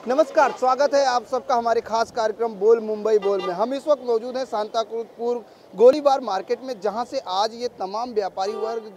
नमस्कार, स्वागत है आप सबका हमारे खास कार्यक्रम बोल मुंबई बोल में। हम इस वक्त मौजूद हैं सांताक्रूज गोलीबार मार्केट में, जहां से आज ये तमाम व्यापारी वर्ग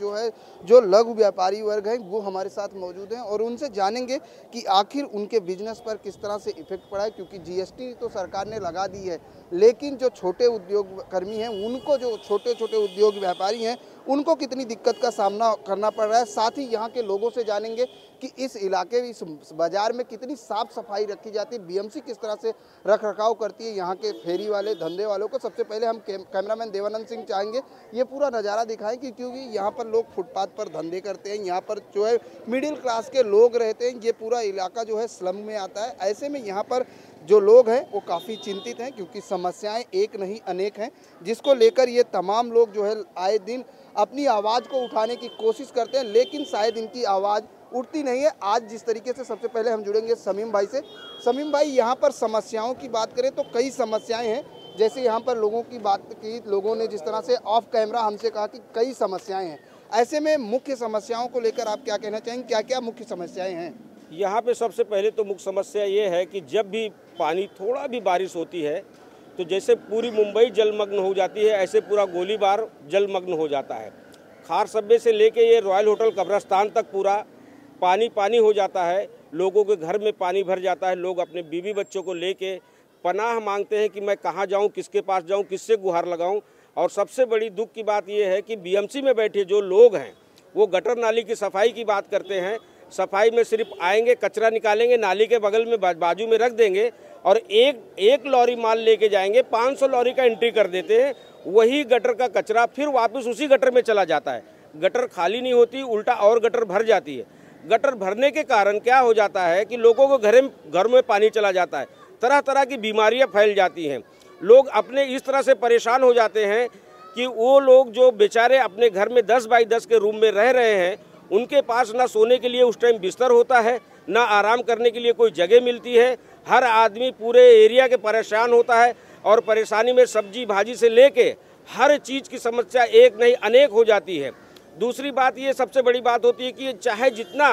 जो लघु व्यापारी वर्ग हैं वो हमारे साथ मौजूद हैं और उनसे जानेंगे कि आखिर उनके बिजनेस पर किस तरह से इफेक्ट पड़ा है। क्योंकि जीएसटी तो सरकार ने लगा दी है, लेकिन जो छोटे उद्योग कर्मी हैं उनको, जो छोटे छोटे उद्योग व्यापारी हैं उनको कितनी दिक्कत का सामना करना पड़ रहा है। साथ ही यहाँ के लोगों से जानेंगे कि इस इलाके, इस बाज़ार में कितनी साफ़ सफाई रखी जाती है, बीएमसी किस तरह से रख रखाव करती है यहाँ के फेरी वाले धंधे वालों को। सबसे पहले हम कैमरामैन देवानंद सिंह चाहेंगे ये पूरा नज़ारा दिखाएं कि क्योंकि यहाँ पर लोग फुटपाथ पर धंधे करते हैं, यहाँ पर जो है मिडिल क्लास के लोग रहते हैं। ये पूरा इलाका जो है स्लम में आता है। ऐसे में यहाँ पर जो लोग हैं वो काफ़ी चिंतित हैं, क्योंकि समस्याएं एक नहीं अनेक हैं, जिसको लेकर ये तमाम लोग जो है आए दिन अपनी आवाज़ को उठाने की कोशिश करते हैं, लेकिन शायद इनकी आवाज़ उठती नहीं है। आज जिस तरीके से, सबसे पहले हम जुड़ेंगे समीम भाई से। समीम भाई, यहाँ पर समस्याओं की बात करें तो कई समस्याएं हैं। जैसे यहाँ पर लोगों की बात की, लोगों ने जिस तरह से ऑफ कैमरा हमसे कहा कि कई समस्याएं हैं। ऐसे में मुख्य समस्याओं को लेकर आप क्या कहना चाहेंगे, क्या क्या मुख्य समस्याएं हैं? यहाँ पे सबसे पहले तो मुख्य समस्या ये है कि जब भी पानी, थोड़ा भी बारिश होती है तो जैसे पूरी मुंबई जलमग्न हो जाती है, ऐसे पूरा गोलीबार जलमग्न हो जाता है। खार सब्बे से लेके ये रॉयल होटल कब्रस्तान तक पूरा पानी पानी हो जाता है। लोगों के घर में पानी भर जाता है। लोग अपने बीवी बच्चों को लेके पनाह मांगते हैं कि मैं कहाँ जाऊँ, किसके पास जाऊँ, किससे गुहार लगाऊँ। और सबसे बड़ी दुख की बात यह है कि बीएमसी में बैठे जो लोग हैं वो गटर नाली की सफाई की बात करते हैं। सफाई में सिर्फ आएंगे, कचरा निकालेंगे, नाली के बगल में बाजू में रख देंगे और एक लॉरी माल लेके जाएंगे, 500 लॉरी का एंट्री कर देते हैं। वही गटर का कचरा फिर वापस उसी गटर में चला जाता है। गटर खाली नहीं होती, उल्टा और गटर भर जाती है। गटर भरने के कारण क्या हो जाता है कि लोगों को घर में पानी चला जाता है, तरह तरह की बीमारियां फैल जाती हैं। लोग अपने इस तरह से परेशान हो जाते हैं कि वो लोग जो बेचारे अपने घर में 10 बाई 10 के रूम में रह रहे हैं, उनके पास ना सोने के लिए उस टाइम बिस्तर होता है, ना आराम करने के लिए कोई जगह मिलती है। हर आदमी पूरे एरिया के परेशान होता है और परेशानी में सब्जी भाजी से लेके हर चीज़ की समस्या एक नहीं अनेक हो जाती है। दूसरी बात ये सबसे बड़ी बात होती है कि चाहे जितना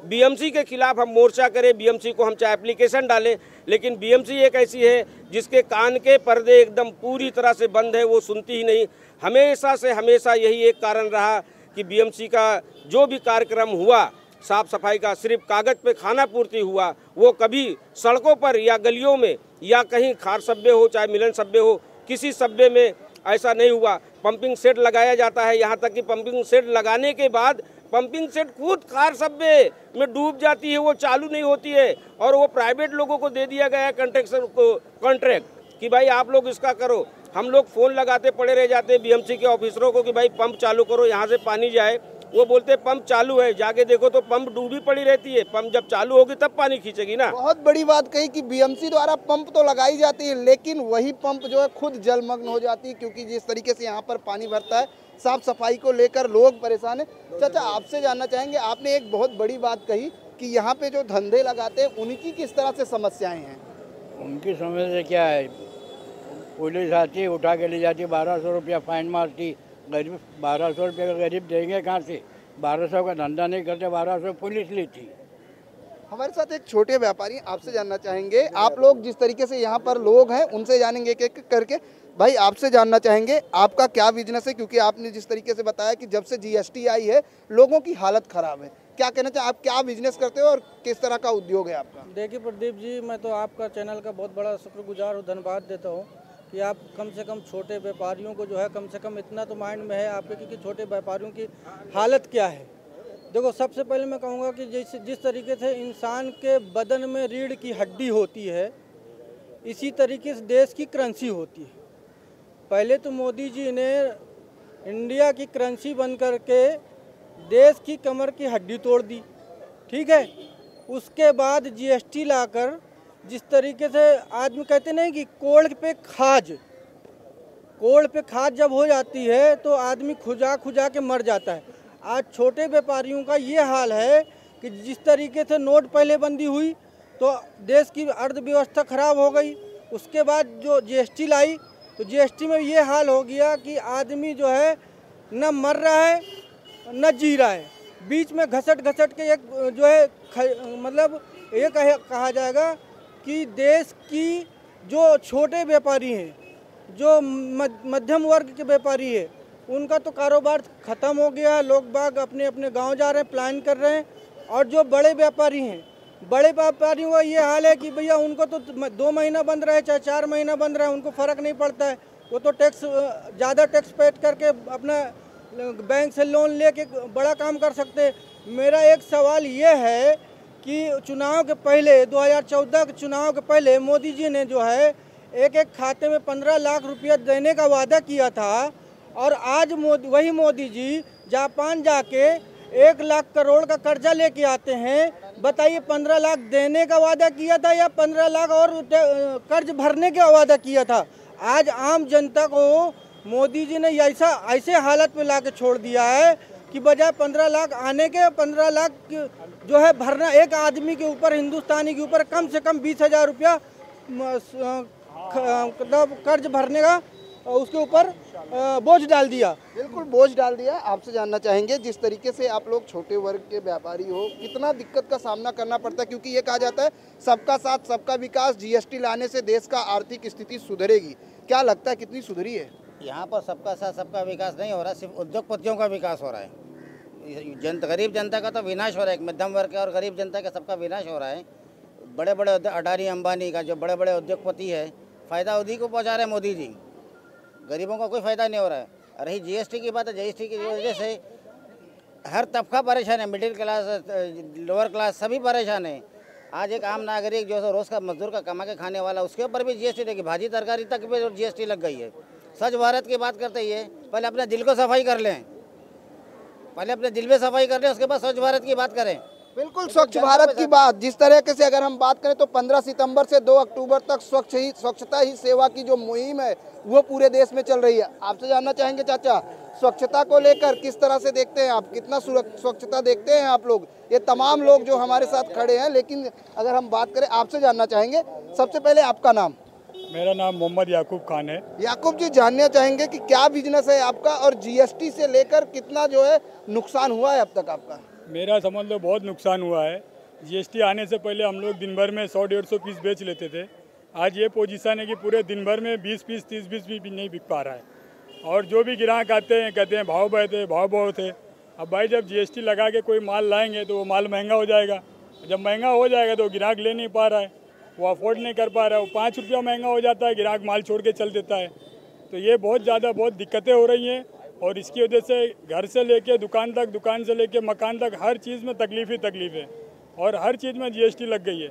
बीएमसी के खिलाफ हम मोर्चा करें, बीएमसी को हम चाहे एप्लीकेशन डालें, लेकिन बीएमसी एक ऐसी है जिसके कान के पर्दे एकदम पूरी तरह से बंद है, वो सुनती ही नहीं। हमेशा यही एक कारण रहा कि बीएमसी का जो भी कार्यक्रम हुआ साफ सफाई का, सिर्फ कागज़ पे खाना पूर्ति हुआ। वो कभी सड़कों पर या गलियों में या कहीं खार सब्बे हो, चाहे मिलन सब्बे हो, किसी सब्बे में ऐसा नहीं हुआ। पंपिंग सेट लगाया जाता है, यहाँ तक कि पंपिंग सेट लगाने के बाद पंपिंग सेट खुद खार सब्बे में डूब जाती है, वो चालू नहीं होती है और वो प्राइवेट लोगों को दे दिया गया है कॉन्ट्रैक्ट कि भाई आप लोग इसका करो। हम लोग फ़ोन लगाते पड़े रह जाते हैं बीएमसी के ऑफिसरों को कि भाई पंप चालू करो, यहाँ से पानी जाए। वो बोलते हैं पंप चालू है, जाके देखो तो पंप डूबी पड़ी रहती है। पंप जब चालू होगी तब पानी खींचेगी ना। बहुत बड़ी बात कही कि बीएमसी द्वारा पंप तो लगाई जाती है, लेकिन वही पंप जो है खुद जलमग्न हो जाती है, क्योंकि जिस तरीके से यहाँ पर पानी भरता है, साफ सफाई को लेकर लोग परेशान है। चाचा, आपसे जानना चाहेंगे, आपने एक बहुत बड़ी बात कही कि यहाँ पे जो धंधे लगाते हैं उनकी किस तरह से समस्याएं हैं? उनकी समस्या क्या है, पुलिस आती है, उठा के ले जाती है, 1200 रुपया फाइन मारती। गरीब 1200 रुपये का गरीब देंगे कहाँ से? 1200 का धंधा नहीं करते, 1200 पुलिस लेती। हमारे साथ एक छोटे व्यापारी, आपसे जानना चाहेंगे, आप लोग जिस तरीके से यहाँ पर लोग हैं उनसे जानेंगे एक एक करके। भाई, आपसे जानना चाहेंगे आपका क्या बिजनेस है, क्योंकि आपने जिस तरीके से बताया कि जब से जीएसटी आई है लोगों की हालत खराब है। क्या कहना चाहिए, आप क्या बिजनेस करते हो और किस तरह का उद्योग है आपका? देखिए प्रदीप जी, मैं तो आपका चैनल का बहुत बड़ा शुक्रगुजार और धन्यवाद देता हूँ कि आप कम से कम छोटे व्यापारियों को जो है कम से कम इतना तो माइंड में है आपके कि छोटे व्यापारियों की हालत क्या है। देखो, सबसे पहले मैं कहूँगा कि जिस तरीके से इंसान के बदन में रीढ़ की हड्डी होती है, इसी तरीके से देश की करेंसी होती है। पहले तो मोदी जी ने इंडिया की करेंसी बन करके देश की कमर की हड्डी तोड़ दी, ठीक है। उसके बाद जीएसटी लाकर जिस तरीके से आदमी कहते नहीं कि कोड़ पे खाद जब हो जाती है तो आदमी खुजा के मर जाता है। आज छोटे व्यापारियों का ये हाल है कि जिस तरीके से नोटबंदी हुई तो देश की अर्थव्यवस्था खराब हो गई। उसके बाद जो जीएसटी लाई तो जीएसटी में ये हाल हो गया कि आदमी जो है न मर रहा है न जी रहा है, बीच में घसट के एक जो है मतलब ये कहा जाएगा कि देश की जो छोटे व्यापारी हैं, जो मध्यम वर्ग के व्यापारी है, उनका तो कारोबार ख़त्म हो गया। लोग बाग अपने अपने गांव जा रहे हैं, प्लान कर रहे हैं। और जो बड़े व्यापारी हैं, बड़े व्यापारियों का ये हाल है कि भैया उनको तो 2 महीना बंद रहे चाहे 4 महीना बंद रहे, उनको फ़र्क नहीं पड़ता है। वो तो टैक्स ज़्यादा टैक्स पेड करके अपना बैंक से लोन लेके बड़ा काम कर सकते हैं। मेरा एक सवाल ये है कि चुनाव के पहले 2014 के चुनाव के पहले मोदी जी ने जो है एक एक खाते में 15 लाख रुपया देने का वादा किया था, और आज वही मोदी जी जापान जाके 1 लाख करोड़ का कर्जा लेके आते हैं। बताइए, 15 लाख देने का वादा किया था या 15 लाख और कर्ज भरने का वादा किया था? आज आम जनता को मोदी जी ने ऐसे हालत में ला के छोड़ दिया है कि बजाय 15 लाख आने के 15 लाख जो है भरना, एक आदमी के ऊपर, हिंदुस्तानी के ऊपर कम से कम 20,000 रुपया कर्ज भरने का उसके ऊपर बोझ डाल दिया। बिल्कुल बोझ डाल दिया। आपसे जानना चाहेंगे, जिस तरीके से आप लोग छोटे वर्ग के व्यापारी हो, कितना दिक्कत का सामना करना पड़ता है? क्योंकि ये कहा जाता है सबका साथ सबका विकास, जीएसटी लाने से देश का आर्थिक स्थिति सुधरेगी। क्या लगता है कितनी सुधरी है? यहाँ पर सबका साथ सबका विकास नहीं हो रहा, सिर्फ उद्योगपतियों का विकास हो रहा है। गरीब जनता का तो विनाश हो रहा है। मध्यम वर्ग का और गरीब जनता का सबका विनाश हो रहा है। बड़े बड़े अडानी अंबानी का, जो बड़े बड़े उद्योगपति है, फ़ायदा उन्हीं को पहुँचा रहे हैं मोदी जी। गरीबों का कोई फ़ायदा नहीं हो रहा है। रही जीएसटी की बात है, जीएसटी की वजह से हर तबका परेशान है। मिडिल क्लास, लोअर क्लास सभी परेशान है। आज एक आम नागरिक जो रोज़ का मजदूर का कमा के खाने वाला, उसके ऊपर भी जीएसटी देगी। भाजी तरकारी तक पे जीएसटी लग गई है। स्वच्छ भारत की बात करते ही पहले अपने दिल को सफाई कर लें, पहले अपने दिल में सफाई कर लें, उसके बाद स्वच्छ भारत की बात करें। बिल्कुल, स्वच्छ भारत की बात जिस तरीके से अगर हम बात करें तो 15 सितंबर से 2 अक्टूबर तक स्वच्छता ही सेवा की जो मुहिम है वो पूरे देश में चल रही है। आपसे जानना चाहेंगे चाचा, स्वच्छता को लेकर किस तरह से देखते हैं आप? कितना स्वच्छता देखते हैं आप लोग? ये तमाम लोग जो हमारे साथ खड़े हैं, लेकिन अगर हम बात करें, आपसे जानना चाहेंगे सबसे पहले आपका नाम। मेरा नाम मोहम्मद याकूब खान है। याकूब जी, जानना चाहेंगे कि क्या बिजनेस है आपका और जीएसटी से लेकर कितना जो है नुकसान हुआ है अब तक आपका? मेरा समझ लो बहुत नुकसान हुआ है। जीएसटी आने से पहले हम लोग दिन भर में 100-150 पीस बेच लेते थे। आज ये पोजीशन है कि पूरे दिन भर में 20 पीस 30 पीस भी नहीं बिक पा रहा है। और जो भी ग्राहक आते हैं कहते हैं भाव बढ़े थे, भाव बहुत है। अब भाई जब जीएसटी लगा के कोई माल लाएंगे तो वो माल महंगा हो जाएगा। जब महंगा हो जाएगा तो ग्राहक ले नहीं पा रहा है, वो अफोर्ड नहीं कर पा रहा है। वो 5 रुपया महंगा हो जाता है, ग्राहक माल छोड़ के चल देता है। तो ये बहुत दिक्कतें हो रही हैं। और इसकी वजह से घर से लेके दुकान तक, दुकान से लेके मकान तक, हर चीज़ में तकलीफ है। और हर चीज़ में जीएसटी लग गई है।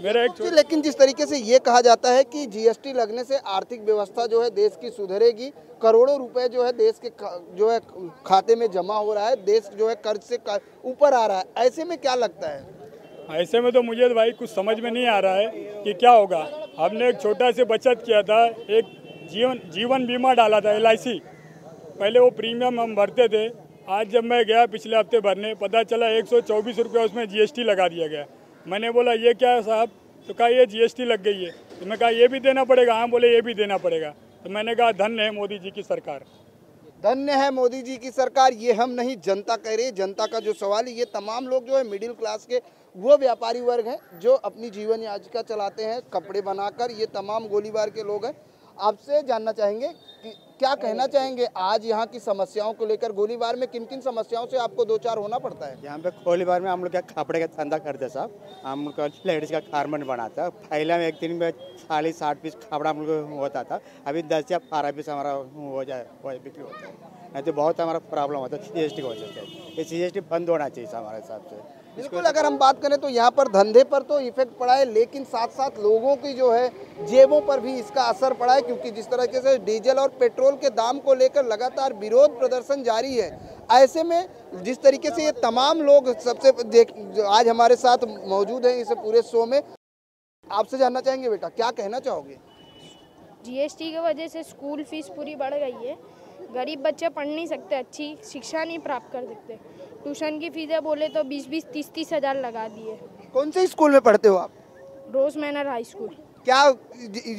मेरा एक लेकिन जिस तरीके से ये कहा जाता है कि जीएसटी लगने से आर्थिक व्यवस्था जो है देश की सुधरेगी, करोड़ों रुपए जो है देश के जो है खाते में जमा हो रहा है, देश जो है कर्ज से ऊपर आ रहा है, ऐसे में क्या लगता है? ऐसे में तो मुझे भाई कुछ समझ में नहीं आ रहा है कि क्या होगा। हमने एक छोटा से बचत किया था, एक जीवन बीमा डाला था, LIC। पहले वो प्रीमियम हम भरते थे। आज जब मैं गया पिछले हफ्ते भरने, पता चला 124 रुपया उसमें जीएसटी लगा दिया गया। मैंने बोला ये क्या है साहब? तो कहा ये जीएसटी लग गई है। तो मैं कहा ये भी देना पड़ेगा? हाँ, बोले ये भी देना पड़ेगा। तो मैंने कहा धन्य है मोदी जी की सरकार। धन्य है मोदी जी की सरकार। ये हम नहीं, जनता कह रही है। जनता का जो सवाल है, ये तमाम लोग जो है मिडिल क्लास के वो व्यापारी वर्ग हैं जो अपनी जीवन याचिका चलाते हैं कपड़े बनाकर। ये तमाम गोलीबार के लोग हैं। आपसे जानना चाहेंगे कि क्या कहना चाहेंगे आज यहाँ की समस्याओं को लेकर? गोलीबार में किन किन समस्याओं से आपको दो चार होना पड़ता है? यहाँ पे गोलीबार में हम लोग क्या कपड़े का धंधा करते साहब। हम लोग लेडीज़ का गारमेंट बनाता। पहले में एक दिन में 40-60 पीस कपड़ा हम लोग होता था। अभी 10 या 12 पीस हमारा हो जाए बिक्री होता है। नहीं तो बहुत हमारा प्रॉब्लम होता है जीएसटी की वजह से। ये जीएसटी बंद होना चाहिए हमारे हिसाब से। बिल्कुल, अगर हम बात करें तो यहाँ पर धंधे पर तो इफेक्ट पड़ा है, लेकिन साथ साथ लोगों की जो है जेबों पर भी इसका असर पड़ा है। क्योंकि जिस तरीके से डीजल और पेट्रोल के दाम को लेकर लगातार विरोध प्रदर्शन जारी है, ऐसे में जिस तरीके से ये तमाम लोग आज हमारे साथ मौजूद हैं इस पूरे शो में, आपसे जानना चाहेंगे बेटा क्या कहना चाहोगे? जीएसटी की वजह से स्कूल फीस पूरी बढ़ गई है। गरीब बच्चे पढ़ नहीं सकते, अच्छी शिक्षा नहीं प्राप्त कर सकते। ट्यूशन की फीसें बोले तो 20-20, 30-30 हज़ार लगा दिए। कौन से स्कूल में पढ़ते हो आप? रोज मैनर हाई स्कूल। क्या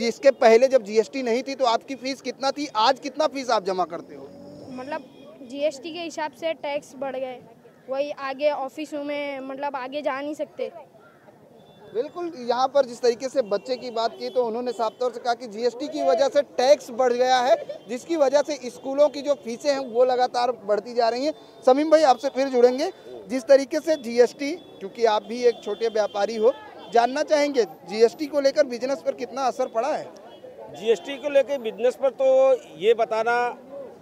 इसके पहले जब जीएसटी नहीं थी तो आपकी फीस कितना थी? आज कितना फीस आप जमा करते हो? मतलब जीएसटी के हिसाब से टैक्स बढ़ गए, वही आगे ऑफिसों में मतलब आगे जा नहीं सकते। बिल्कुल, यहाँ पर जिस तरीके से बच्चे की बात की तो उन्होंने साफ तौर से कहा कि जीएसटी की वजह से टैक्स बढ़ गया है, जिसकी वजह से स्कूलों की जो फीसें हैं वो लगातार बढ़ती जा रही हैं। समीम भाई, आपसे फिर जुड़ेंगे। जिस तरीके से जीएसटी, क्योंकि आप भी एक छोटे व्यापारी हो, जानना चाहेंगे जीएसटी को लेकर बिजनेस पर कितना असर पड़ा है? जीएसटी को लेकर बिजनेस पर तो ये बताना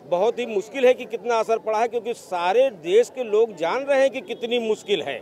बहुत ही मुश्किल है कि कितना असर पड़ा है, क्योंकि सारे देश के लोग जान रहे हैं कि कितनी मुश्किल है।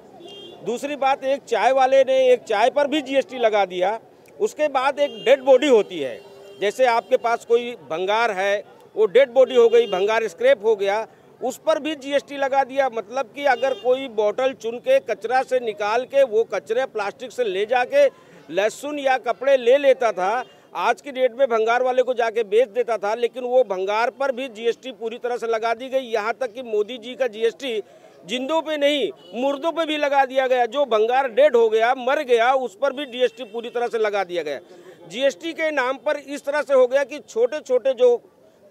दूसरी बात, एक चाय वाले ने एक चाय पर भी जीएसटी लगा दिया। उसके बाद एक डेड बॉडी होती है, जैसे आपके पास कोई भंगार है, वो डेड बॉडी हो गई, भंगार स्क्रैप हो गया, उस पर भी जीएसटी लगा दिया। मतलब कि अगर कोई बोतल चुन के कचरा से निकाल के वो कचरे प्लास्टिक से ले जाके लहसुन या कपड़े ले लेता था, आज की डेट में भंगार वाले को जाके बेच देता था, लेकिन वो भंगार पर भी जीएसटी पूरी तरह से लगा दी गई। यहाँ तक कि मोदी जी का जीएसटी जिंदों पे नहीं, मुर्दों पे भी लगा दिया गया। जो भंगार डेड हो गया, मर गया, उस पर भी जीएसटी पूरी तरह से लगा दिया गया। जीएसटी के नाम पर इस तरह से हो गया कि छोटे छोटे जो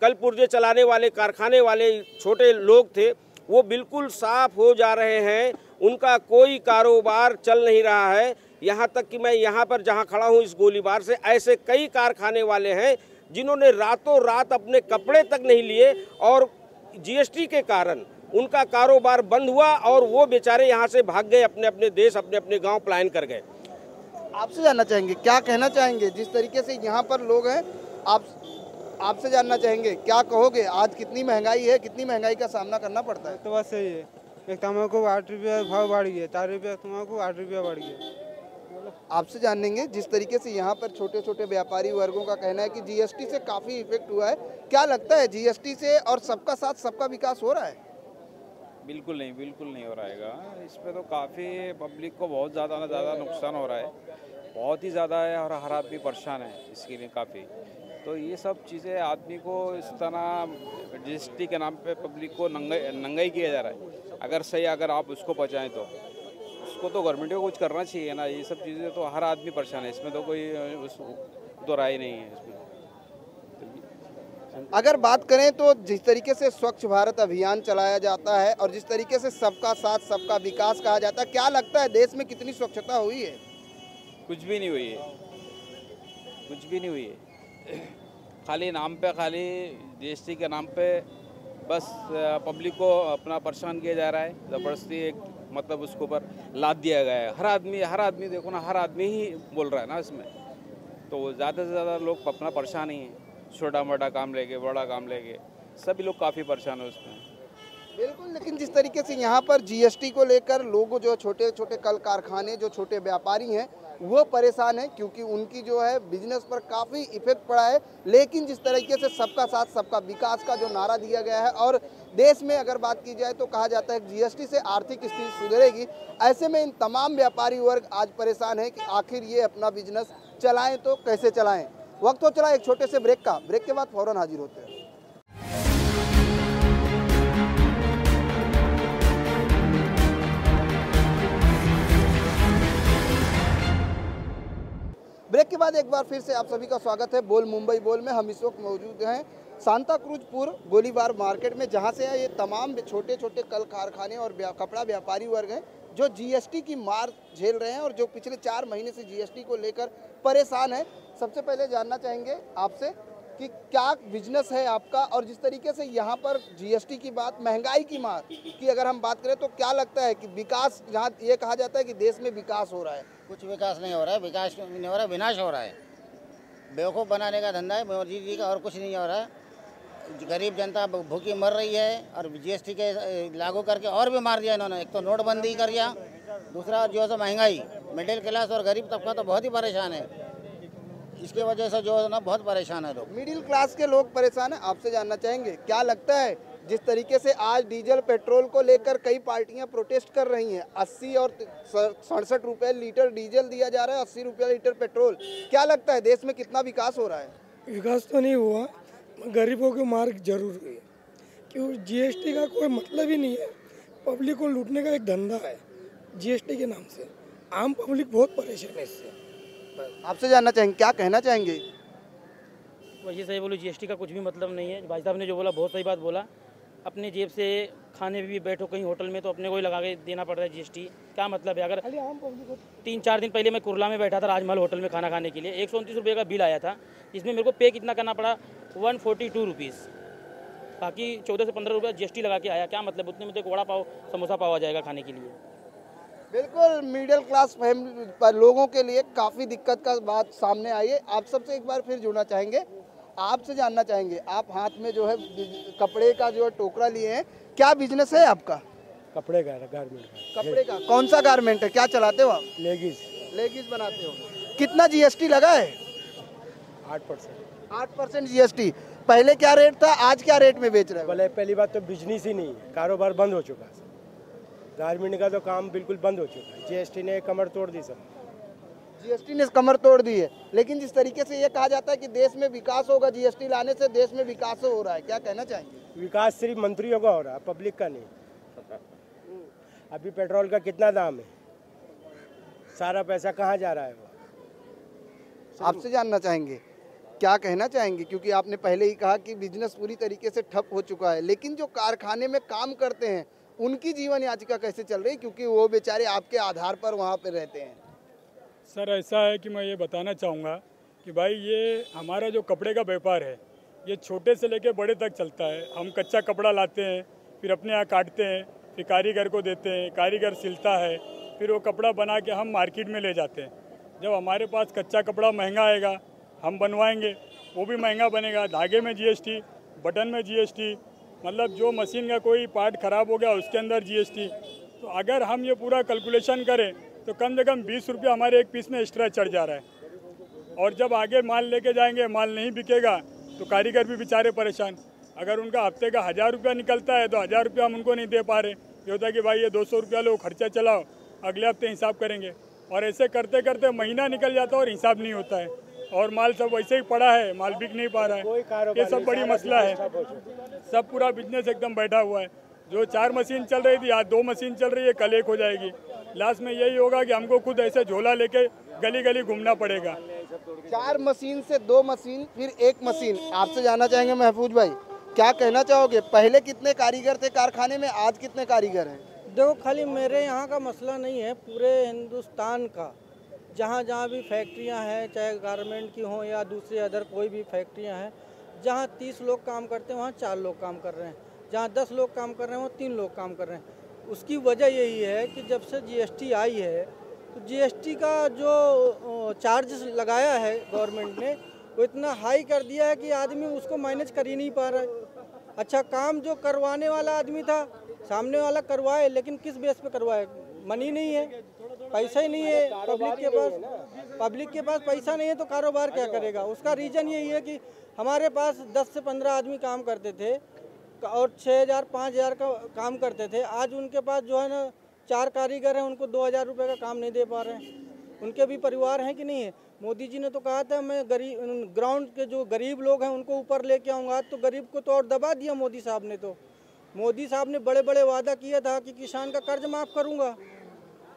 कल पुर्जे चलाने वाले, कारखाने वाले छोटे लोग थे, वो बिल्कुल साफ हो जा रहे हैं। उनका कोई कारोबार चल नहीं रहा है। यहाँ तक कि मैं यहाँ पर जहाँ खड़ा हूँ इस गोलीबार से, ऐसे कई कारखाने वाले हैं जिन्होंने रातों रात अपने कपड़े तक नहीं लिए और जीएसटी के कारण उनका कारोबार बंद हुआ और वो बेचारे यहाँ से भाग गए, अपने अपने देश, अपने अपने गांव पलायन कर गए। आपसे जानना चाहेंगे, क्या कहना चाहेंगे? जिस तरीके से यहाँ पर लोग हैं, आपसे जानना चाहेंगे, क्या कहोगे? आज कितनी महंगाई है, कितनी महंगाई का सामना करना पड़ता है? तो बस सही है, एक तम्बाकू 8 रुपया भाव बढ़ गया, 4 रुपया तम्बाकू 8 रुपया बढ़ गया। आपसे जानेंगे, जिस तरीके से यहाँ पर छोटे छोटे व्यापारी वर्गों का कहना है कि जीएसटी से काफ़ी इफेक्ट हुआ है, क्या लगता है जीएसटी से और सबका साथ सबका विकास हो रहा है? बिल्कुल नहीं हो रहेगा। इस पे तो काफ़ी पब्लिक को बहुत ज़्यादा नुकसान हो रहा है, बहुत ही ज़्यादा है, और हर आदमी परेशान है इसके लिए काफ़ी। तो ये सब चीज़ें आदमी को इस तरह जीएसटी के नाम पे पब्लिक को नंगाई किया जा रहा है। अगर आप उसको बचाएं तो उसको तो गवर्नमेंट को कुछ करना चाहिए ना। ये सब चीज़ें तो हर आदमी परेशान है, इसमें तो कोई तो राय नहीं है इसमें। अगर बात करें तो जिस तरीके से स्वच्छ भारत अभियान चलाया जाता है और जिस तरीके से सबका साथ सबका विकास कहा जाता है, क्या लगता है देश में कितनी स्वच्छता हुई है? कुछ भी नहीं हुई है, कुछ भी नहीं हुई है। खाली नाम पे, खाली जीएसटी के नाम पे बस पब्लिक को अपना परेशान किया जा रहा है। ज़बरदस्ती एक मतलब उसके ऊपर लाद दिया गया है। हर आदमी देखो ना, हर आदमी ही बोल रहा है ना इसमें। तो ज़्यादा से ज़्यादा लोग अपना परेशान ही हैं, छोटा मोटा काम लेके, बड़ा काम लेके, सभी लोग काफ़ी परेशान है उसमें। बिल्कुल, लेकिन जिस तरीके से यहाँ पर जीएसटी को लेकर लोग, जो छोटे छोटे कल कारखाने, जो छोटे व्यापारी हैं, वो परेशान हैं क्योंकि उनकी जो है बिजनेस पर काफ़ी इफेक्ट पड़ा है। लेकिन जिस तरीके से सबका साथ सबका विकास का जो नारा दिया गया है और देश में अगर बात की जाए तो कहा जाता है कि जीएसटी से आर्थिक स्थिति सुधरेगी। ऐसे में इन तमाम व्यापारी वर्ग आज परेशान है कि आखिर ये अपना बिजनेस चलाएं तो कैसे चलाएं। वक्त हो चला एक छोटे से ब्रेक का, ब्रेक के बाद फौरन हाजिर होते हैं। ब्रेक के बाद एक बार फिर से आप सभी का स्वागत है बोल मुंबई बोल में। हम इस वक्त मौजूद हैं सांता क्रूजपुर गोलीबार मार्केट में, जहां से ये तमाम छोटे छोटे कल कारखाने और कपड़ा व्यापारी वर्ग हैं जो जीएसटी की मार झेल रहे हैं और जो पिछले 4 महीने से जीएसटी को लेकर परेशान है। सबसे पहले जानना चाहेंगे आपसे कि क्या बिजनेस है आपका, और जिस तरीके से यहाँ पर जीएसटी की बात, महंगाई की मार की अगर हम बात करें तो क्या लगता है कि विकास, जहाँ ये कहा जाता है कि देश में विकास हो रहा है, कुछ विकास नहीं हो रहा है, विकास नहीं हो रहा है, विनाश हो रहा है। बेवकूफ़ बनाने का धंधा है मोदी जी का, और कुछ नहीं हो रहा है। गरीब जनता भूखी मर रही है और जीएसटी के लागू करके और भी मार दिया इन्होंने। एक तो नोटबंदी कर दिया, दूसरा जो है महंगाई, मिडिल क्लास और गरीब तबका तो बहुत ही परेशान है। इसकी वजह से जो है ना बहुत परेशान है लोग। मिडिल क्लास के लोग परेशान हैं। आपसे जानना चाहेंगे क्या लगता है जिस तरीके से आज डीजल पेट्रोल को लेकर कई पार्टियां प्रोटेस्ट कर रही हैं, 80 और 67 रुपये लीटर डीजल दिया जा रहा है, 80 रुपये लीटर पेट्रोल, क्या लगता है देश में कितना विकास हो रहा है? विकास तो नहीं हुआ, गरीबों की मार जरूर हुई है। क्यों? जीएसटी का कोई मतलब ही नहीं है, पब्लिक को लूटने का एक धंधा है जीएसटी के नाम से। आम पब्लिक बहुत परेशान है इससे। आपसे जानना चाहेंगे, क्या कहना चाहेंगे? वैसे सही बोलो, जीएसटी का कुछ भी मतलब नहीं है। भाई साहब ने जो बोला बहुत सही बात बोला। अपने जेब से खाने भी बैठो कहीं होटल में तो अपने को ही लगा के देना पड़ रहा है जीएसटी। क्या मतलब है? अगर 3-4 दिन पहले मैं कुरला में बैठा था राजमहल होटल में खाना खाने के लिए, 129 रुपये का बिल आया था, इसमें मेरे को पे कितना करना पड़ा? 142 रुपीज़। बाकी 14 से 15 रुपये जीएसटी लगा के आया। क्या मतलब? उतने में तो एक वड़ा पाव समोसा पाव आ जाएगा खाने के लिए। बिल्कुल मिडिल क्लास फैमिली पर लोगों के लिए काफ़ी दिक्कत का बात सामने आई है। आप सबसे एक बार फिर जुड़ना चाहेंगे, आपसे जानना चाहेंगे, आप हाथ में जो है कपड़े का जो टोकरा लिए हैं, क्या बिजनेस है आपका? कपड़े का, गारमेंट का। कपड़े का कौन सा गारमेंट है? क्या चलाते हो आप? लेगीज बनाते हो। कितना जीएसटी लगा है? 8%। 8% जीएसटी। पहले क्या रेट था, आज क्या रेट में बेच रहे हो? पहली बात तो बिजनेस ही नहीं है, कारोबार बंद हो चुका है। गारमेंट का तो काम बिल्कुल बंद हो चुका है। जीएसटी ने कमर तोड़ दी सब। जीएसटी ने कमर तोड़ दी है। लेकिन जिस तरीके से ये कहा जाता है कि देश में विकास होगा, जीएसटी लाने से देश में विकास हो रहा है, क्या कहना चाहेंगे? विकास सिर्फ मंत्रियों का हो रहा है, पब्लिक का नहीं। अभी पेट्रोल का कितना दाम है? सारा पैसा कहाँ जा रहा है? वो आपसे जानना चाहेंगे, क्या कहना चाहेंगे? क्योंकि आपने पहले ही कहा कि बिजनेस पूरी तरीके से ठप हो चुका है, लेकिन जो कारखाने में काम करते हैं उनकी जीवन याचिका कैसे चल रही? क्योंकि वो बेचारे आपके आधार पर वहाँ पे रहते हैं। सर ऐसा है कि मैं ये बताना चाहूँगा कि भाई ये हमारा जो कपड़े का व्यापार है ये छोटे से लेके बड़े तक चलता है। हम कच्चा कपड़ा लाते हैं, फिर अपने यहाँ काटते हैं, फिर कारीगर को देते हैं, कारीगर सिलता है, फिर वो कपड़ा बना के हम मार्केट में ले जाते हैं। जब हमारे पास कच्चा कपड़ा महंगा आएगा हम बनवाएंगे, वो भी महंगा बनेगा। धागे में जीएसटी, बटन में जीएसटी, मतलब जो मशीन का कोई पार्ट ख़राब हो गया उसके अंदर जीएसटी। तो अगर हम ये पूरा कैलकुलेशन करें तो कम से कम 20 रुपये हमारे एक पीस में एक्स्ट्रा चढ़ जा रहा है। और जब आगे माल लेके जाएंगे, माल नहीं बिकेगा तो कारीगर भी बेचारे परेशान। अगर उनका हफ्ते का 1000 रुपया निकलता है तो 1000 रुपया हम उनको नहीं दे पा रहे। ये होता है कि भाई ये 200 रुपया लो, खर्चा चलाओ, अगले हफ्ते हिसाब करेंगे। और ऐसे करते करते महीना निकल जाता है और हिसाब नहीं होता है, और माल सब वैसे ही पड़ा है, माल बिक नहीं पा रहा है। ये सब बड़ी मसला है। सब पूरा बिजनेस एकदम बैठा हुआ है। जो 4 मशीन चल रही थी आज 2 मशीन चल रही है, कल 1 हो जाएगी। लास्ट में यही होगा कि हमको खुद ऐसे झोला लेके गली गली घूमना पड़ेगा। 4 मशीन से 2 मशीन, फिर 1 मशीन। आपसे जानना चाहेंगे महफूज भाई, क्या कहना चाहोगे? पहले कितने कारीगर थे कारखाने में, आज कितने कारीगर हैं? देखो, खाली मेरे यहाँ का मसला नहीं है, पूरे हिंदुस्तान का जहाँ जहाँ भी फैक्ट्रियाँ हैं, चाहे गारमेंट की हों या दूसरी अदर कोई भी फैक्ट्रियाँ हैं, जहाँ 30 लोग काम करते हैं वहाँ 4 लोग काम कर रहे हैं, जहाँ 10 लोग काम कर रहे हैं वहाँ 3 लोग काम कर रहे हैं। उसकी वजह यही है कि जब से जीएसटी आई है तो जीएसटी का जो चार्ज लगाया है गवर्नमेंट ने वो इतना हाई कर दिया है कि आदमी उसको मैनेज कर ही नहीं पा रहा है। अच्छा, काम जो करवाने वाला आदमी था, सामने वाला करवाए, लेकिन किस बेस पे करवाए? मनी नहीं है, पैसा ही नहीं है पब्लिक के पास पैसा नहीं है तो कारोबार क्या करेगा? उसका रीज़न यही है कि हमारे पास 10 से 15 आदमी काम करते थे और 6000 5000 का काम करते थे। आज उनके पास जो है ना 4 कारीगर हैं, उनको 2000 रुपये का काम नहीं दे पा रहे हैं। उनके भी परिवार हैं कि नहीं है? मोदी जी ने तो कहा था मैं ग्राउंड के जो गरीब लोग हैं उनको ऊपर लेके आऊँगा। तो गरीब को तो और दबा दिया मोदी साहब ने। तो मोदी साहब ने बड़े बड़े वादा किया था कि किसान का कर्ज माफ़ करूँगा।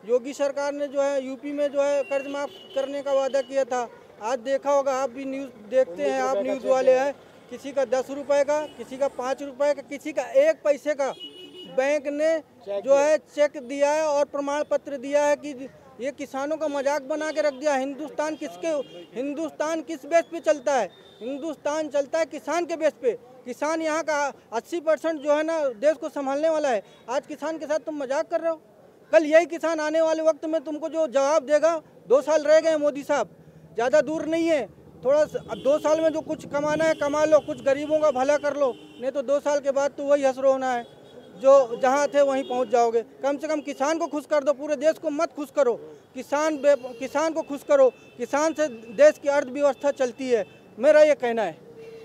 योगी सरकार ने जो है यूपी में जो है कर्ज माफ़ करने का वादा किया था। आज देखा होगा, आप भी न्यूज़ देखते हैं, आप न्यूज़ वाले हैं, किसी का 10 रुपये का, किसी का 5 रुपये का, किसी का 1 पैसे का बैंक ने जो है चेक दिया है और प्रमाण पत्र दिया है कि ये किसानों का मजाक बना के रख दिया। हिंदुस्तान किस बेस पे चलता है? हिंदुस्तान चलता है किसान के बेस पे। किसान यहाँ का 80% जो है ना देश को संभालने वाला है। आज किसान के साथ तुम मजाक कर रहे हो। कल यही किसान आने वाले वक्त में तुमको जो जवाब देगा। 2 साल रह गए मोदी साहब, ज़्यादा दूर नहीं है। थोड़ा 2 साल में जो कुछ कमाना है कमा लो, कुछ गरीबों का भला कर लो, नहीं तो 2 साल के बाद तो वही हसरो होना है, जो जहाँ थे वहीं पहुँच जाओगे। कम से कम किसान को खुश कर दो, पूरे देश को मत खुश करो। किसान को खुश करो, किसान से देश की अर्थव्यवस्था चलती है, मेरा ये कहना है।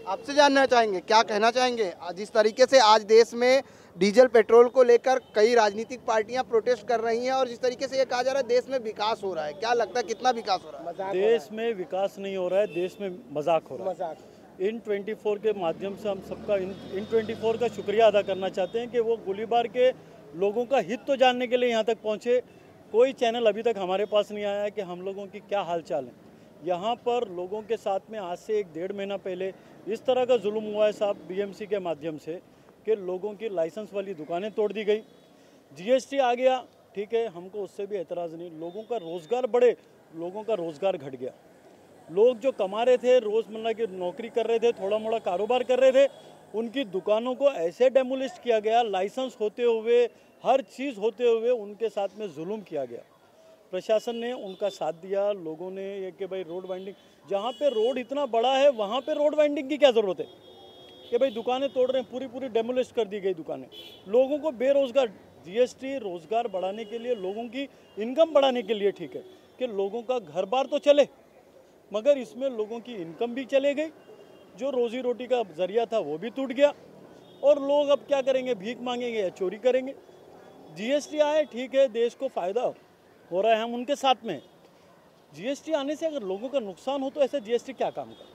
आपसे जानना चाहेंगे, क्या कहना चाहेंगे? जिस तरीके से आज देश में डीजल पेट्रोल को लेकर कई राजनीतिक पार्टियां प्रोटेस्ट कर रही हैं और जिस तरीके से ये कहा जा रहा है देश में विकास हो रहा है, क्या लगता है कितना विकास हो रहा है? देश में विकास नहीं हो रहा है, देश में मजाक हो रहा है। इन 24 के माध्यम से हम सबका इन 24 का शुक्रिया अदा करना चाहते हैं कि वो गोलीबार के लोगों का हित तो जानने के लिए यहाँ तक पहुँचे। कोई चैनल अभी तक हमारे पास नहीं आया है कि हम लोगों की क्या हाल चाल है। यहाँ पर लोगों के साथ में आज से 1-1.5 महीना पहले इस तरह का जुल्म हुआ है साहब बीएमसी के माध्यम से, कि लोगों की लाइसेंस वाली दुकानें तोड़ दी गई। जीएसटी आ गया, ठीक है, हमको उससे भी एतराज़ नहीं। लोगों का रोज़गार बढ़े, लोगों का रोज़गार घट गया। लोग जो कमा रहे थे, रोज़मर्रा की नौकरी कर रहे थे, थोड़ा मोड़ा कारोबार कर रहे थे, उनकी दुकानों को ऐसे डेमोलिश किया गया, लाइसेंस होते हुए, हर चीज़ होते हुए उनके साथ में जुल्म किया गया। प्रशासन ने उनका साथ दिया, लोगों ने ये कि भाई रोड वाइंडिंग, जहाँ पे रोड इतना बड़ा है वहाँ पे रोड वाइंडिंग की क्या ज़रूरत है कि भाई दुकानें तोड़ रहे हैं, पूरी पूरी डेमोलिश कर दी गई दुकानें। लोगों को बेरोज़गार, जीएसटी रोज़गार बढ़ाने के लिए, लोगों की इनकम बढ़ाने के लिए ठीक है कि लोगों का घर बार तो चले, मगर इसमें लोगों की इनकम भी चले गई, जो रोज़ी रोटी का जरिया था वो भी टूट गया। और लोग अब क्या करेंगे, भीख मांगेंगे या चोरी करेंगे। जीएसटी आए, ठीक है, देश को फ़ायदा हो रहा है, हम उनके साथ में। जीएसटी आने से अगर लोगों का नुकसान हो तो ऐसे जीएसटी क्या काम कर?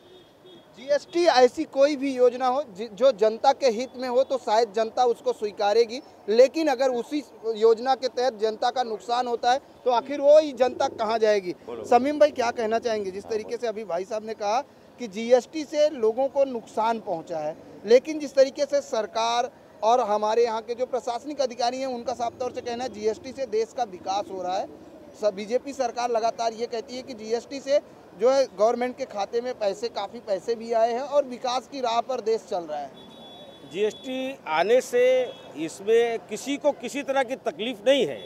जीएसटी ऐसी कोई भी योजना हो जो जनता के हित में हो तो शायद जनता उसको स्वीकारेगी, लेकिन अगर उसी योजना के तहत जनता का नुकसान होता है तो आखिर वो ही जनता कहाँ जाएगी। समीम भाई क्या कहना चाहेंगे? जिस तरीके से अभी भाई साहब ने कहा कि जीएसटी से लोगों को नुकसान पहुंचा है, लेकिन जिस तरीके से सरकार और हमारे यहाँ के जो प्रशासनिक अधिकारी हैं उनका साफ तौर से कहना है जीएसटी से देश का विकास हो रहा है। बीजेपी सरकार लगातार ये कहती है कि जीएसटी से जो है गवर्नमेंट के खाते में काफ़ी पैसे भी आए हैं और विकास की राह पर देश चल रहा है। जीएसटी आने से इसमें किसी को किसी तरह की तकलीफ नहीं है,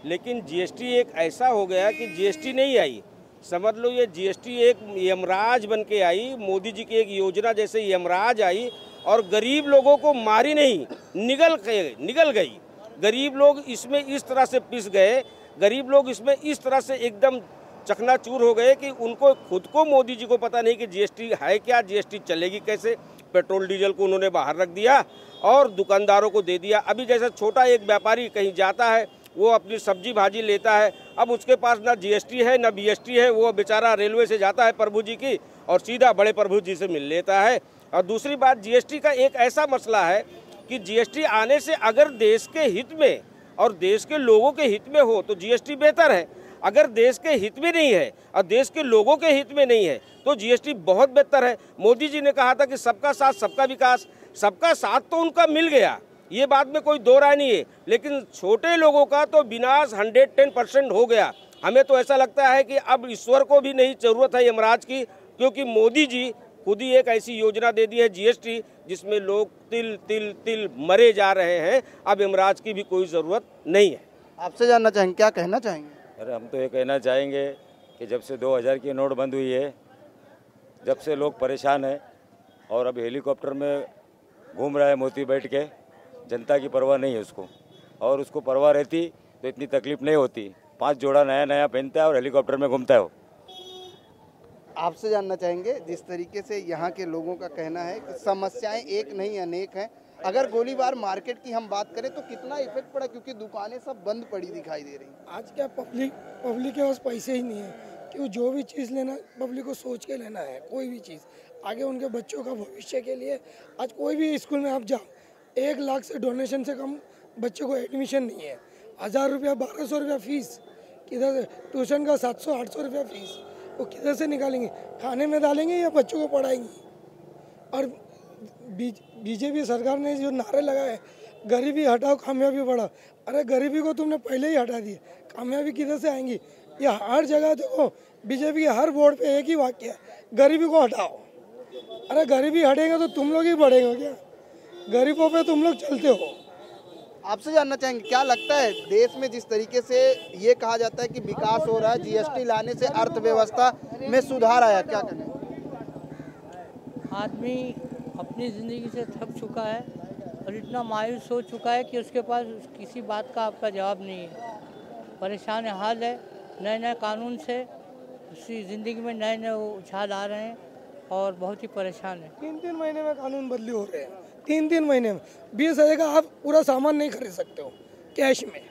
लेकिन जीएसटी एक ऐसा हो गया कि जीएसटी नहीं आई, समझ लो ये जीएसटी एक यमराज बन के आई। मोदी जी की एक योजना जैसे यमराज आई और गरीब लोगों को मारी नहीं, निगल गई। गरीब लोग इसमें इस तरह से पिस गए, गरीब लोग इसमें इस तरह से एकदम चकनाचूर हो गए कि उनको खुद को, मोदी जी को पता नहीं कि जीएसटी है क्या, जीएसटी चलेगी कैसे। पेट्रोल डीजल को उन्होंने बाहर रख दिया और दुकानदारों को दे दिया। अभी जैसे छोटा एक व्यापारी कहीं जाता है, वो अपनी सब्जी भाजी लेता है, अब उसके पास ना जीएसटी है ना बीएसटी है, वो बेचारा रेलवे से जाता है प्रभु जी की और सीधा बड़े प्रभु जी से मिल लेता है। और दूसरी बात, जीएसटी का एक ऐसा मसला है कि जीएसटी आने से अगर देश के हित में और देश के लोगों के हित में हो तो जीएसटी बेहतर है। अगर देश के हित में नहीं है और देश के लोगों के हित में नहीं है तो जीएसटी बहुत बेहतर है। मोदी जी ने कहा था कि सबका साथ सबका विकास, सबका साथ तो उनका मिल गया, ये बात में कोई दो राय नहीं है, लेकिन छोटे लोगों का तो विनाश 110% हो गया। हमें तो ऐसा लगता है कि अब ईश्वर को भी नहीं जरूरत है यमराज की, क्योंकि मोदी जी खुद ही एक ऐसी योजना दे दी है जीएसटी जिसमें लोग तिल तिल तिल मरे जा रहे हैं। अब यमराज की भी कोई ज़रूरत नहीं है। आपसे जानना चाहेंगे, क्या कहना चाहेंगे? अरे हम तो ये कहना चाहेंगे कि जब से 2000 की नोट बंद हुई है, जब से लोग परेशान हैं और अब हेलीकॉप्टर में घूम रहा है मोदी बैठ के, जनता की परवाह नहीं है उसको, और उसको परवाह रहती तो इतनी तकलीफ नहीं होती। 5 जोड़ा नया नया पहनता है और हेलीकॉप्टर में घूमता है वो। आपसे जानना चाहेंगे, जिस तरीके से यहाँ के लोगों का कहना है कि समस्याएं एक नहीं अनेक हैं, अगर गोलीबार मार्केट की हम बात करें तो कितना इफेक्ट पड़ा, क्योंकि दुकानें सब बंद पड़ी दिखाई दे रही। आज क्या पब्लिक के पास पैसे ही नहीं है कि जो भी चीज़ लेना पब्लिक को सोच के लेना है। कोई भी चीज़ आगे उनके बच्चों का भविष्य के लिए, आज कोई भी स्कूल में आप जाओ, 1 लाख से डोनेशन से कम बच्चों को एडमिशन नहीं है। 1000 रुपया 1200 रुपया फीस, किधर से ट्यूशन का 700-800 रुपया फीस, वो किधर से निकालेंगे? खाने में डालेंगे या बच्चों को पढ़ाएंगे? और बीजेपी सरकार ने जो नारे लगाए, गरीबी हटाओ कामयाबी बढ़ाओ, अरे गरीबी को तुमने पहले ही हटा दिया, कामयाबी किधर से आएंगी? ये हर जगह देखो, बीजेपी के हर बोर्ड पे एक ही वाक्य है, गरीबी को हटाओ। अरे गरीबी हटेगा तो तुम लोग ही बढ़ेंगे क्या? गरीबों पे तुम लोग चलते हो। आपसे जानना चाहेंगे, क्या लगता है देश में जिस तरीके से ये कहा जाता है कि विकास हो रहा है, जीएसटी लाने से अर्थव्यवस्था में सुधार आया, क्या कहें? आदमी अपनी ज़िंदगी से थक चुका है और इतना मायूस हो चुका है कि उसके पास किसी बात का आपका जवाब नहीं है। परेशान हाल है, नए नए कानून से उसकी ज़िंदगी में नए नए उछाल आ रहे हैं और बहुत ही परेशान है। 3-3 महीने में कानून बदली हो रहे हैं, 3-3 महीने में 20,000 का आप पूरा सामान नहीं खरीद सकते हो कैश में।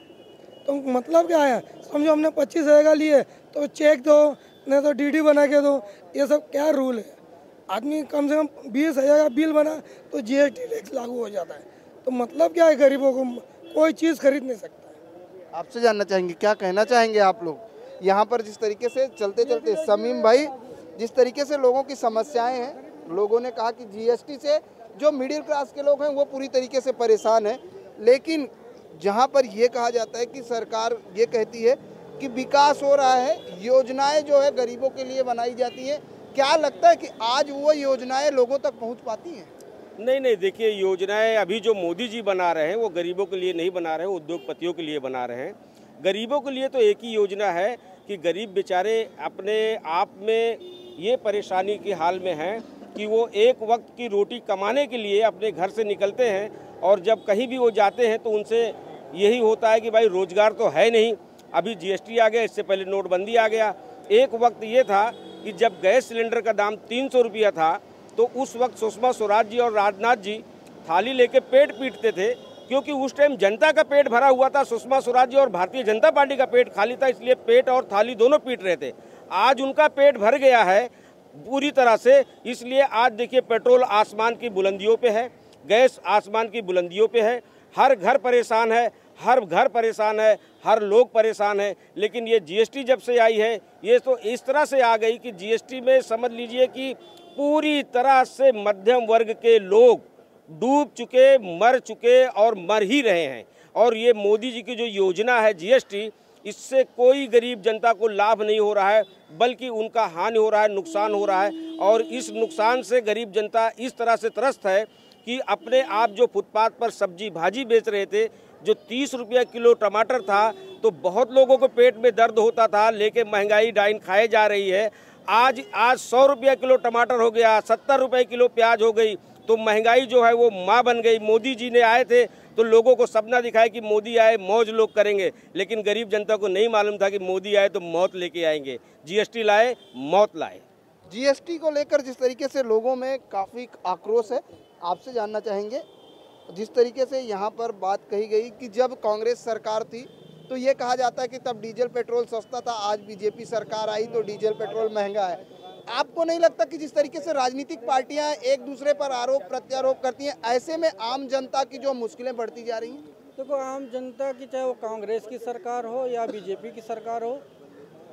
तो मतलब क्या है, समझो हमने 25,000 का लिए तो चेक दो, नहीं तो डीडी बना के दो, ये सब क्या रूल है? आदमी कम से कम 20,000 का बिल बना तो जीएसटी टैक्स लागू हो जाता है। तो मतलब क्या है, गरीबों को कोई चीज़ खरीद नहीं सकता। आपसे जानना चाहेंगे, क्या कहना चाहेंगे आप लोग? यहाँ पर जिस तरीके से चलते चलते समीम भाई, जिस तरीके से लोगों की समस्याएं हैं, लोगों ने कहा कि जीएसटी से जो मिडिल क्लास के लोग हैं वो पूरी तरीके से परेशान हैं। लेकिन जहां पर ये कहा जाता है कि सरकार ये कहती है कि विकास हो रहा है, योजनाएं जो है गरीबों के लिए बनाई जाती हैं, क्या लगता है कि आज वो योजनाएं लोगों तक पहुंच पाती हैं? नहीं, देखिए योजनाएं अभी जो मोदी जी बना रहे हैं वो गरीबों के लिए नहीं बना रहे हैं, उद्योगपतियों के लिए बना रहे हैं। गरीबों के लिए तो एक ही योजना है कि गरीब बेचारे अपने आप में ये परेशानी के हाल में हैं कि वो एक वक्त की रोटी कमाने के लिए अपने घर से निकलते हैं और जब कहीं भी वो जाते हैं तो उनसे यही होता है कि भाई रोजगार तो है नहीं। अभी जीएसटी आ गया, इससे पहले नोटबंदी आ गया। एक वक्त ये था कि जब गैस सिलेंडर का दाम 300 रुपया था तो उस वक्त सुषमा स्वराज जी और राजनाथ जी थाली लेके पेट पीटते थे, क्योंकि उस टाइम जनता का पेट भरा हुआ था, सुषमा स्वराज जी और भारतीय जनता पार्टी का पेट खाली था, इसलिए पेट और थाली दोनों पीट रहे थे। आज उनका पेट भर गया है पूरी तरह से, इसलिए आज देखिए पेट्रोल आसमान की बुलंदियों पे है, गैस आसमान की बुलंदियों पे है, हर घर परेशान है, हर घर परेशान है, हर लोग परेशान है। लेकिन ये जीएसटी जब से आई है ये तो इस तरह से आ गई कि जीएसटी में समझ लीजिए कि पूरी तरह से मध्यम वर्ग के लोग डूब चुके, मर चुके और मर ही रहे हैं। और ये मोदी जी की जो योजना है जीएसटी, इससे कोई गरीब जनता को लाभ नहीं हो रहा है, बल्कि उनका हानि हो रहा है, नुकसान हो रहा है। और इस नुकसान से गरीब जनता इस तरह से त्रस्त है कि अपने आप जो फुटपाथ पर सब्जी भाजी बेच रहे थे, जो 30 रुपया किलो टमाटर था तो बहुत लोगों को पेट में दर्द होता था, लेके महंगाई डाइन खाए जा रही है। आज 100 रुपया किलो टमाटर हो गया, 70 रुपये किलो प्याज हो गई, तो महंगाई जो है वो माँ बन गई। मोदी जी ने आए थे तो लोगों को सपना दिखाया कि मोदी आए मौज लोग करेंगे, लेकिन गरीब जनता को नहीं मालूम था कि मोदी आए तो मौत लेके आएंगे। जीएसटी लाए, मौत लाए। जीएसटी को लेकर जिस तरीके से लोगों में काफ़ी आक्रोश है, आपसे जानना चाहेंगे, जिस तरीके से यहाँ पर बात कही गई कि जब कांग्रेस सरकार थी तो ये कहा जाता है कि तब डीजल पेट्रोल सस्ता था, आज बीजेपी सरकार आई तो डीजल पेट्रोल महंगा है। आपको नहीं लगता कि जिस तरीके से राजनीतिक पार्टियां एक दूसरे पर आरोप प्रत्यारोप करती हैं, ऐसे में आम जनता की जो मुश्किलें बढ़ती जा रही हैं? देखो, आम जनता की चाहे वो कांग्रेस की सरकार हो या बीजेपी की सरकार हो,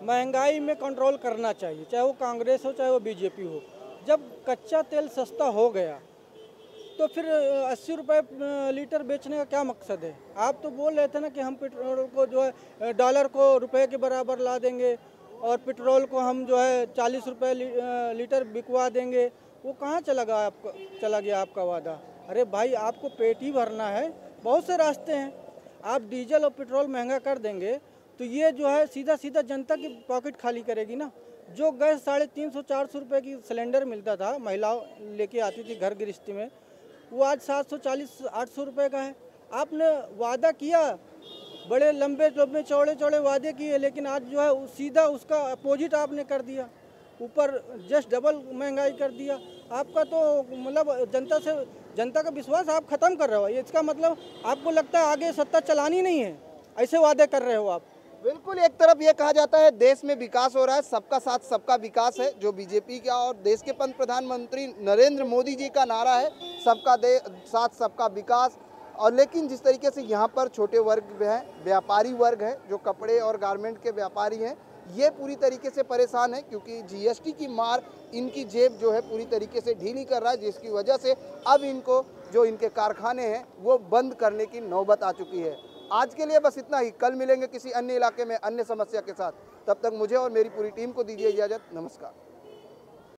महंगाई में कंट्रोल करना चाहिए, चाहे वो कांग्रेस हो चाहे वो बीजेपी हो। जब कच्चा तेल सस्ता हो गया तो फिर 80 रुपये लीटर बेचने का क्या मकसद है? आप तो बोल रहे थे ना कि हम पेट्रोल को जो है डॉलर को रुपए के बराबर ला देंगे और पेट्रोल को हम जो है 40 रुपये लीटर बिकवा देंगे। वो कहाँ चला गया आपका वादा? अरे भाई, आपको पेट ही भरना है, बहुत से रास्ते हैं। आप डीजल और पेट्रोल महंगा कर देंगे तो ये जो है सीधा सीधा जनता की पॉकेट खाली करेगी ना। जो गैस 350-400 रुपये की सिलेंडर मिलता था, महिलाओं लेके आती थी घर गृहस्थी में, वो आज 740-800 रुपये का है। आपने वादा किया, बड़े लंबे लंबे चौड़े चौड़े वादे किए, लेकिन आज जो है सीधा उसका अपोजिट आपने कर दिया, ऊपर जस्ट डबल महंगाई कर दिया। आपका तो मतलब जनता का विश्वास आप ख़त्म कर रहे हो। इसका मतलब आपको लगता है आगे सत्ता चलानी नहीं है, ऐसे वादे कर रहे हो आप। बिल्कुल, एक तरफ ये कहा जाता है देश में विकास हो रहा है, सबका साथ सबका विकास है, जो बीजेपी का और देश के प्रधानमंत्री नरेंद्र मोदी जी का नारा है, सबका साथ सबका विकास। और लेकिन जिस तरीके से यहाँ पर छोटे वर्ग हैं, व्यापारी वर्ग है, जो कपड़े और गारमेंट के व्यापारी हैं, ये पूरी तरीके से परेशान है, क्योंकि जीएसटी की मार इनकी जेब जो है पूरी तरीके से ढीली कर रहा है, जिसकी वजह से अब इनको जो इनके कारखाने हैं वो बंद करने की नौबत आ चुकी है। आज के लिए बस इतना ही, कल मिलेंगे किसी अन्य इलाके में अन्य समस्या के साथ। तब तक मुझे और मेरी पूरी टीम को दीजिए इजाज़त। नमस्कार।